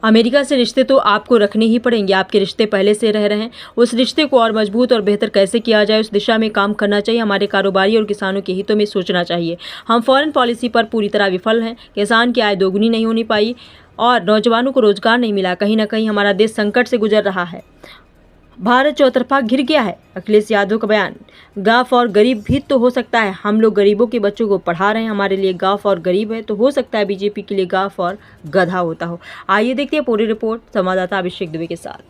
America से रिश्ते तो आपको रखने ही पड़ेंगे। आपके रिश्ते पहले से रह रहे हैं, उस रिश्ते को और मजबूत और बेहतर कैसे किया जाए उस दिशा में काम करना चाहिए। हमारे कारोबारी और किसानों के हितों में सोचना चाहिए। हम फॉरेन पॉलिसी पर पूरी तरह विफल हैं। किसान की आय दोगुनी नहीं होनी पाई और नौजवानों को रोजगार नहीं मिला। कहीं ना कहीं हमारा देश संकट से गुजर रहा है। भारत चौतरफा घिर गया है। अखिलेश यादव का बयान। गाँव और गरीब भी तो हो सकता है। हम लोग गरीबों के बच्चों को पढ़ा रहे हैं। हमारे लिए गाँव और गरीब है तो हो सकता है बीजेपी के लिए गाँव और गधा होता हो। आइए देखते हैं पूरी रिपोर्ट संवाददाता अभिषेक दुबे के साथ।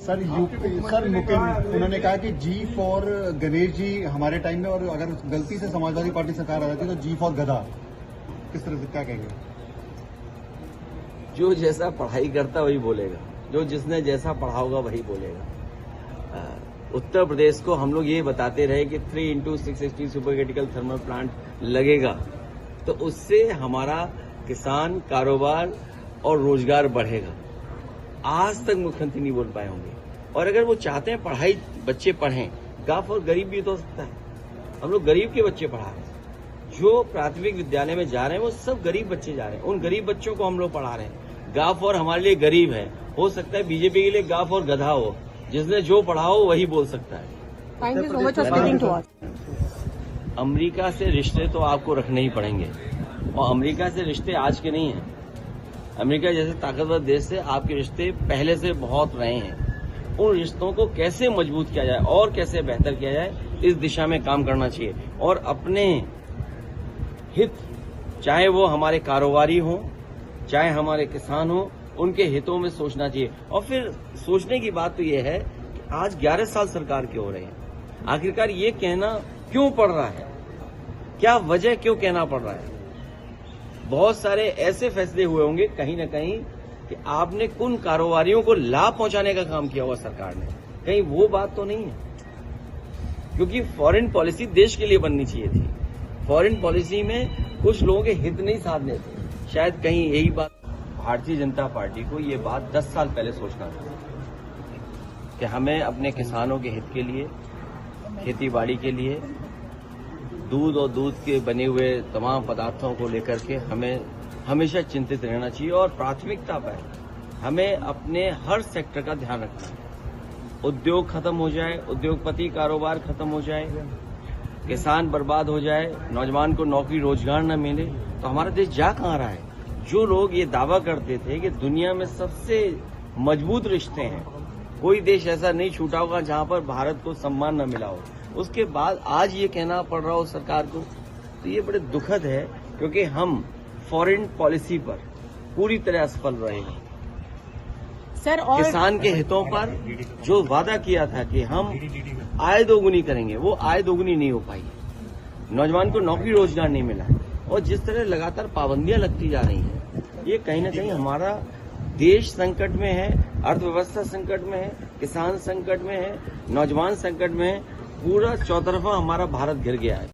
सर उन्होंने कहा कि जी फॉर गणेश जी हमारे टाइम में, और अगर गलती से समाजवादी पार्टी सरकार आ जाती तो जी फॉर गधा। किस तरह से क्या कहेंगे? जो जैसा पढ़ाई करता वही बोलेगा, जो जिसने जैसा पढ़ा होगा वही बोलेगा। उत्तर प्रदेश को हम लोग ये बताते रहे कि 3x660 super critical thermal plant लगेगा तो उससे हमारा किसान, कारोबार और रोजगार बढ़ेगा। आज तक मुख्यमंत्री नहीं बोल पाए होंगे। और अगर वो चाहते हैं पढ़ाई बच्चे पढ़ें, गाँव और गरीब भी तो हो सकता है। हम लोग गरीब के बच्चे पढ़ा रहे हैं। जो प्राथमिक विद्यालय में जा रहे हैं वो सब गरीब बच्चे जा रहे हैं। उन गरीब बच्चों को हम लोग पढ़ा रहे हैं। गाँव और हमारे लिए गरीब है। हो सकता है बीजेपी के लिए गाँव और गधा हो। जिसने जो पढ़ा हो वही बोल सकता है। Thank you so much for speaking to us. America से रिश्ते तो आपको रखने ही पड़ेंगे। और अमेरिका से रिश्ते आज के नहीं हैं। अमेरिका जैसे ताकतवर देश से आपके रिश्ते पहले से बहुत रहे हैं। उन रिश्तों को कैसे मजबूत किया जाए और कैसे बेहतर किया जाए, इस दिशा में काम करना चाहिए। और अपने हित, चाहे वो हमारे कारोबारी हों, चाहे हमारे किसान हों, उनके हितों में सोचना चाहिए। और फिर सोचने की बात तो ये है कि आज 11 साल सरकार के हो रहे हैं। आखिरकार ये कहना क्यों पड़ रहा है? क्या वजह क्यों कहना पड़ रहा है? बहुत सारे ऐसे फैसले हुए होंगे कहीं ना कहीं कि आपने उन कारोबारियों को लाभ पहुंचाने का काम किया हुआ सरकार ने। कहीं वो बात तो नहीं है? क्योंकि फॉरेन पॉलिसी देश के लिए बननी चाहिए थी। फॉरेन पॉलिसी में कुछ लोगों के हित नहीं साधने थे। शायद कहीं यही बात भारतीय जनता पार्टी को ये बात 10 साल पहले सोचना था कि हमें अपने किसानों के हित के लिए, खेतीबाड़ी के लिए, दूध और दूध के बने हुए तमाम पदार्थों को लेकर के हमें हमेशा चिंतित रहना चाहिए। और प्राथमिकता पर हमें अपने हर सेक्टर का ध्यान रखना है। उद्योग खत्म हो जाए, उद्योगपति कारोबार खत्म हो जाए, किसान बर्बाद हो जाए, नौजवान को नौकरी रोजगार न मिले तो हमारा देश जा कहाँ रहा है? जो लोग ये दावा करते थे कि दुनिया में सबसे मजबूत रिश्ते हैं, कोई देश ऐसा नहीं छूटा होगा जहां पर भारत को सम्मान न मिला हो, उसके बाद आज ये कहना पड़ रहा हो सरकार को, तो ये बड़े दुखद है। क्योंकि हम फॉरेन पॉलिसी पर पूरी तरह असफल रहे हैं। सर, और किसान के हितों पर जो वादा किया था कि हम आय दोगुनी करेंगे, वो आय दोगुनी नहीं हो पाई। नौजवान को नौकरी रोजगार नहीं मिला। और जिस तरह लगातार पाबंदियां लगती जा रही हैं, ये कहीं ना कहीं हमारा देश संकट में है, अर्थव्यवस्था संकट में है, किसान संकट में है, नौजवान संकट में है। पूरा चौतरफा हमारा भारत घिर गया है।